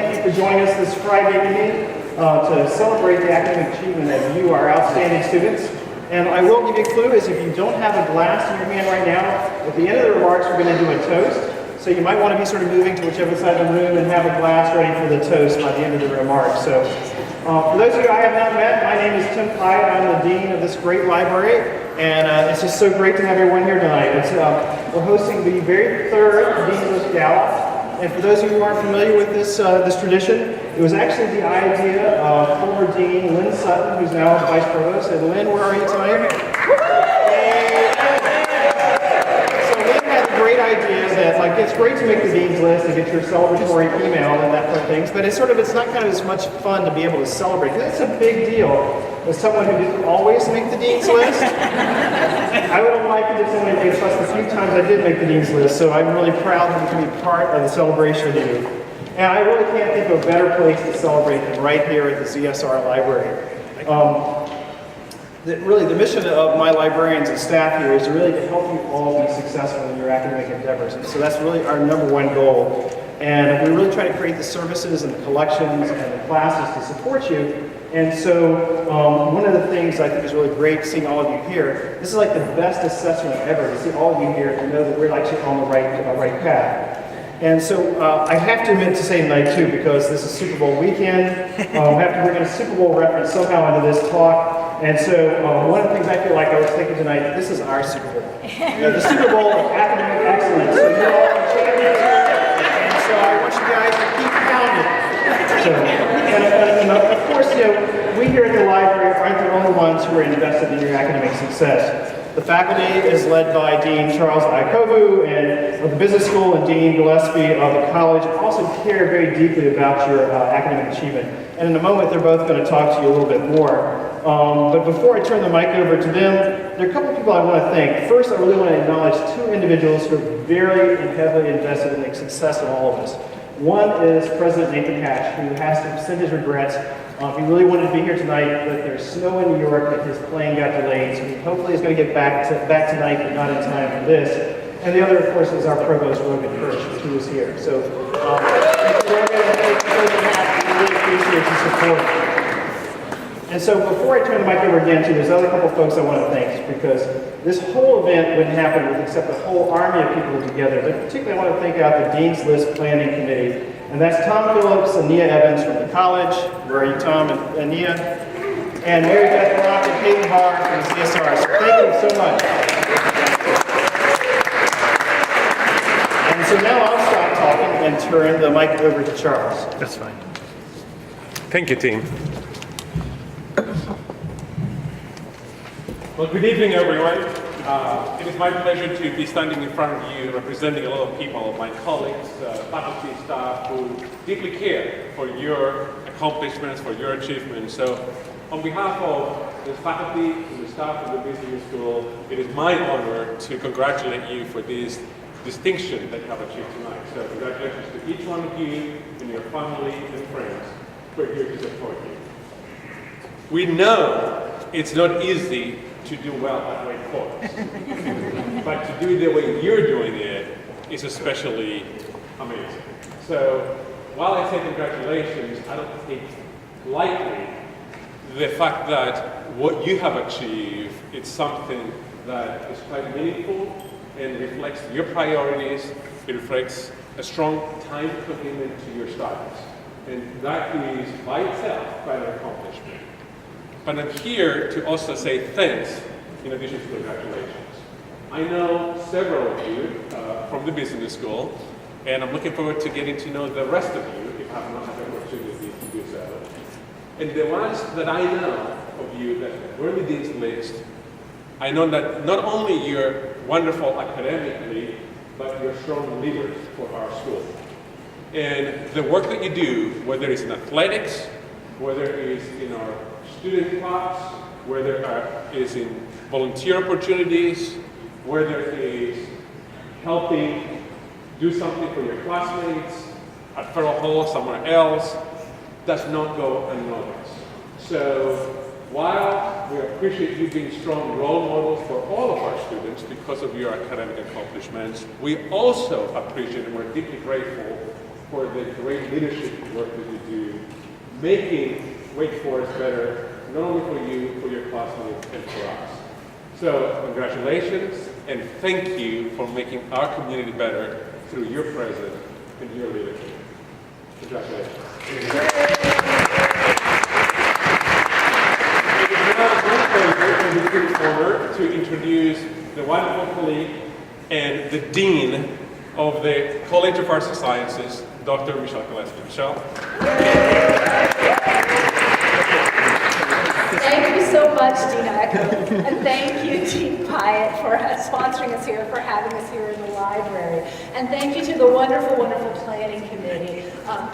thank you for joining us this Friday evening to celebrate the academic achievement of you, our outstanding students. And I will give you a clue, is if you don't have a glass in your hand right now, at the end of the remarks we're going to do a toast. So you might want to be sort of moving to whichever side of the room and have a glass ready for the toast by the end of the remarks. So for those of you I have not met, my name is Tim Pyatt. I'm the dean of this great library, and it's just so great to have everyone here tonight. We're hosting the very third Dean's List Gala. And for those of you who aren't familiar with this tradition, it was actually the idea of former Dean Lynn Sutton, who's now Vice Provost. And Lynn, where are you tonight? So Lynn had the great idea that, like, it's great to make the Dean's List and get your celebratory email and that kind of things, but it's not kind of as much fun to be able to celebrate. It's a big deal. As someone who didn't always make the Dean's List, I would have liked it if someone made plus the few times I did make the Dean's List, so I'm really proud to be part of the celebration of you. And I really can't think of a better place to celebrate than right here at the ZSR Library. Really, the mission of my librarians and staff here is really to help you all be successful in your academic endeavors. And so that's really our number one goal. And we really try to create the services and the collections and the classes to support you. And so one of the things I think is really great seeing all of you here, this is like the best assessment ever to see all of you here and know that we're actually on the right path. And so I have to admit to say tonight too, because this is Super Bowl weekend, we have to bring in a Super Bowl reference somehow into this talk. And so one of the things I feel like I was thinking tonight, this is our Super Bowl. The Super Bowl of academic excellence. So you're all the champions here. And so I want you guys to keep pounding. So, and of course, we here at the library aren't the only ones who are invested in your academic success. The faculty is led by Dean Charles Iacovou and of the business school and Dean Gillespie of the college also care very deeply about your academic achievement. And in a moment, they're both going to talk to you a little bit more. But before I turn the mic over to them, there are a couple of people I want to thank. First, I really want to acknowledge two individuals who are very and heavily invested in the success of all of us. One is President Nathan Hatch, who has to send his regrets. He really wanted to be here tonight, but there's snow in New York and his plane got delayed, so he hopefully is going to get back tonight, but not in time for this. And the other, of course, is our Provost, Rogan Hirsch, who is here. So, thank you, Rogan, and thank you, President Hatch. We really appreciate your support. And so before I turn the mic over again to, there's another couple folks I want to thank, because this whole event wouldn't happen with except a whole army of people together. But particularly I want to thank out the Dean's List Planning Committee. And that's Tom Phillips and Nia Evans from the college. Where are you, Tom and Nia? And Mary Beth Rock and Peyton Barr from the CSR. So thank you so much. And so now I'll stop talking and turn the mic over to Charles. That's fine. Thank you, team. Well, good evening, everyone. It is my pleasure to be standing in front of you representing a lot of people, my colleagues, faculty, staff, who deeply care for your accomplishments, for your achievements. So on behalf of the faculty and the staff of the business school, it is my honor to congratulate you for this distinction that you have achieved tonight. So congratulations to each one of you and your family and friends who are here to support you. We know it's not easy to do well at Wake Forest. But to do it the way you're doing it is especially amazing. So while I say congratulations, I don't take lightly the fact that what you have achieved is something that is quite meaningful and reflects your priorities. It reflects a strong time commitment to your studies. And that is by itself quite an accomplishment. But I'm here to also say thanks in addition to congratulations. I know several of you from the business school, and I'm looking forward to getting to know the rest of you if I have not had the opportunity to do so. And the ones that I know of you that were in the Dean's List, I know that not only you're wonderful academically, but you're strong leaders for our school. And the work that you do, whether it's in athletics, whether it's in our student clubs, whether it is in volunteer opportunities, whether it is helping do something for your classmates at Federal Hall, somewhere else, does not go unnoticed. So while we appreciate you being strong role models for all of our students because of your academic accomplishments, we also appreciate and we're deeply grateful for the great leadership work that you do, making Wake Forest better, not only for you, for your classmates, and for us. So congratulations, and thank you for making our community better through your presence and your leadership. Congratulations. It is now my pleasure and distinct honor to introduce the wonderful colleague and the Dean of the College of Arts and Sciences, Dr. Michele Gillespie. Michele? Thank you so much, Dean Iacovou, and thank you, Dean Pyatt, for sponsoring us here, for having us here in the library. And thank you to the wonderful, wonderful planning committee.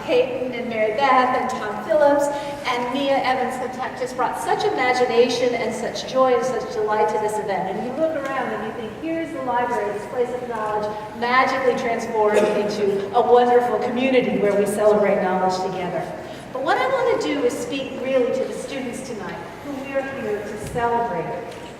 Peyton and Mary Beth and Tom Phillips and Mia Evans have just brought such imagination and such joy and such delight to this event. And you look around and you think, here's the library, this place of knowledge, magically transformed into a wonderful community where we celebrate knowledge together. But what I want to do is speak really to the students tonight who we're here to celebrate.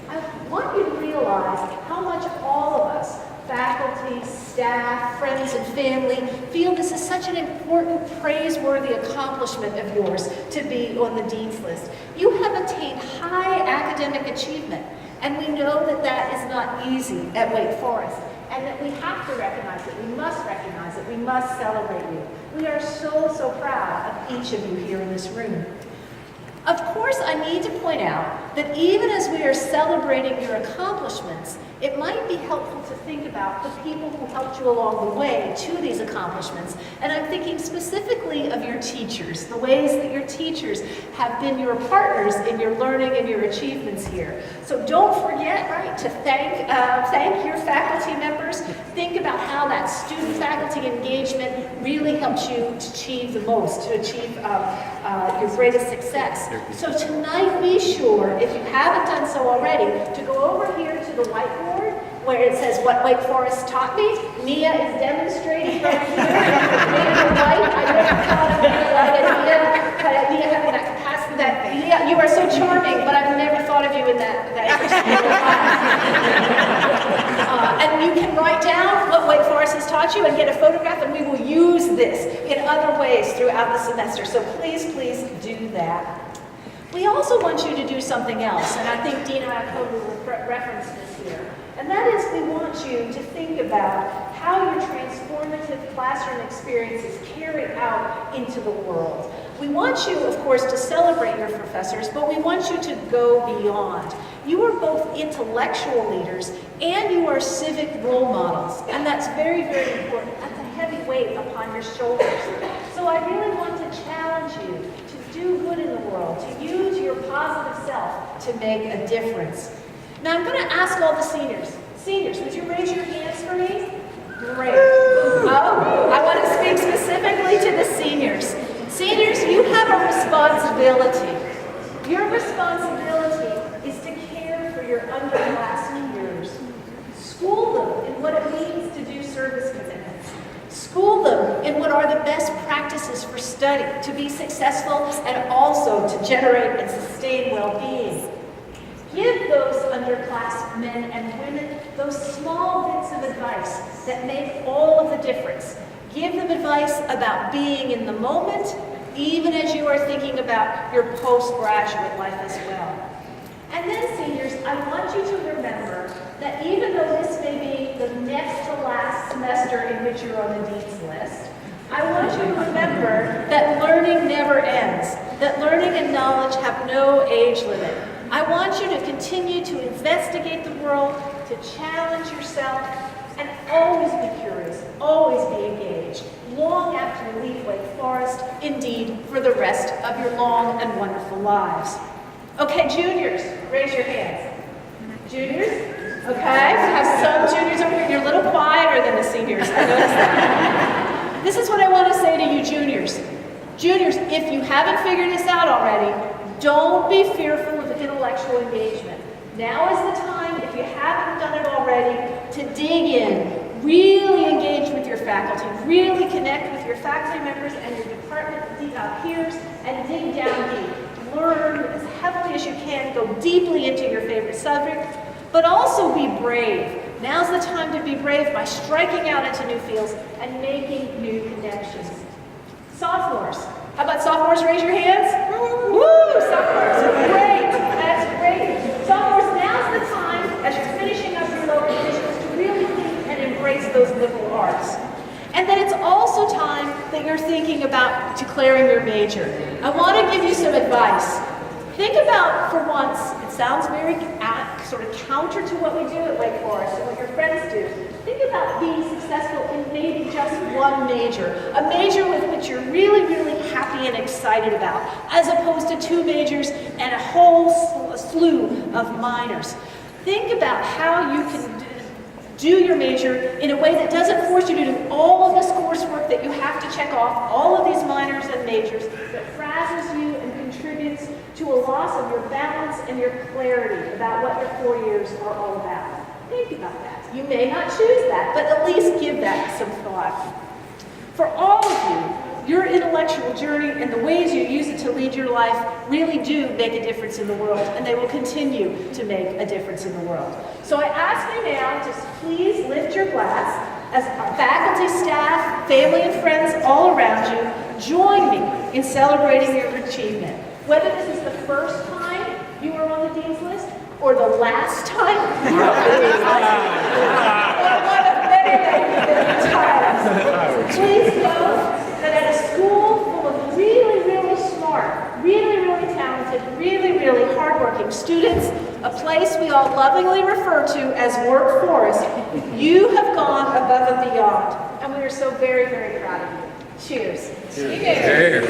I want you to realize how much all of us, faculty, staff, friends, and family, feel this is such an important, praiseworthy accomplishment of yours to be on the Dean's List. You have attained high academic achievement, and we know that that is not easy at Wake Forest, and that we have to recognize it, we must recognize it, we must celebrate you. We are so, so proud of each of you here in this room. Of course, I need to point out that even as we are celebrating your accomplishments, it might be helpful to think about the people who helped you along the way to these accomplishments. And I'm thinking specifically of your teachers, the ways that your teachers have been your partners in your learning and your achievements here. So don't forget, right, to thank your faculty members. Think about how that student-faculty engagement really helps you to achieve the most, to achieve your greatest success. So tonight, be sure, if you haven't done so already, to go over here to the whiteboard where it says what Wake Forest taught me. Mia is demonstrating right here. Mia the light. I never thought of Mia light and Mia having that capacity. Mia, you are so charming, but I've never thought of you in that and you can write down what Wake Forest has taught you and get a photograph, and we will use this in other ways throughout the semester. So please, please do that. We also want you to do something else, and I think Dean Iacovou referenced this here, and that is we want you to think about how your transformative classroom experiences carry out into the world. We want you, of course, to celebrate your professors, but we want you to go beyond. You are both intellectual leaders and you are civic role models, and that's very, very important. That's a heavy weight upon your shoulders. So I really want to challenge you to do good in the world, to use your positive self to make a difference. Now I'm going to ask all the seniors. Seniors, would you raise your hands for me? Great. Oh, I want to speak specifically to the seniors. Seniors, you have a responsibility. Your responsibility is to care for your underclassmen. School them in what it means to do service commitments. School them in what are the best practices for study, to be successful, and also to generate and sustain well-being. Give those underclassmen and women those small bits of advice that make all of the difference. Give them advice about being in the moment, even as you are thinking about your postgraduate life as well. And then, seniors, I want you to remember that even though this may be the next to last semester in which you're on the Dean's List, I want you to remember that learning never ends, that learning and knowledge have no age limit. I want you to continue to investigate the world, to challenge yourself, and always be curious, always be engaged, long after you leave Wake Forest, indeed, for the rest of your long and wonderful lives. Okay, juniors, raise your hands. Juniors? Okay, we have some juniors over here. You're a little quieter than the seniors, I noticed that. This is what I want to say to you juniors. Juniors, if you haven't figured this out already, don't be fearful of intellectual engagement. Now is the time, if you haven't done it already, to dig in, really engage with your faculty, really connect with your faculty members and your department peers, and dig down deep. Learn as heavily as you can, go deeply into your favorite subject, but also be brave. Now's the time to be brave by striking out into new fields and making new connections. Sophomores. How about sophomores? Raise your hands. Woo! Sophomores. Great. That's great. Sophomores, now's the time, as you're finishing up your lower divisions, to really think and embrace those liberal arts. And then it's also time that you're thinking about declaring your major. I want to give you some advice. Think about, for once, it sounds very sort of counter to what we do at Wake Forest and what your friends do. Think about being successful in maybe just one major, a major with which you're really, really happy and excited about, as opposed to two majors and a whole slew of minors. Think about how you can do your major in a way that doesn't force you to do all of this coursework that you have to check off, all of these minors and majors, that frazzles you and contributes to a loss of your balance and your clarity about what your 4 years are all about. Think about that. You may not choose that, but at least give that some thought. For all of you, your intellectual journey and the ways you use it to lead your life really do make a difference in the world, and they will continue to make a difference in the world. So I ask you now to please lift your glass as our faculty, staff, family, and friends all around you join me in celebrating your achievement. Whether this is the first time you were on the Dean's List, or the last time you were on the Dean's List, or one of many, many times. Please know that at a school full of really, really smart, really, really talented, really, really hardworking students, a place we all lovingly refer to as Work Forest, you have gone above and beyond, and we are so very, very proud of you. Cheers. Cheers.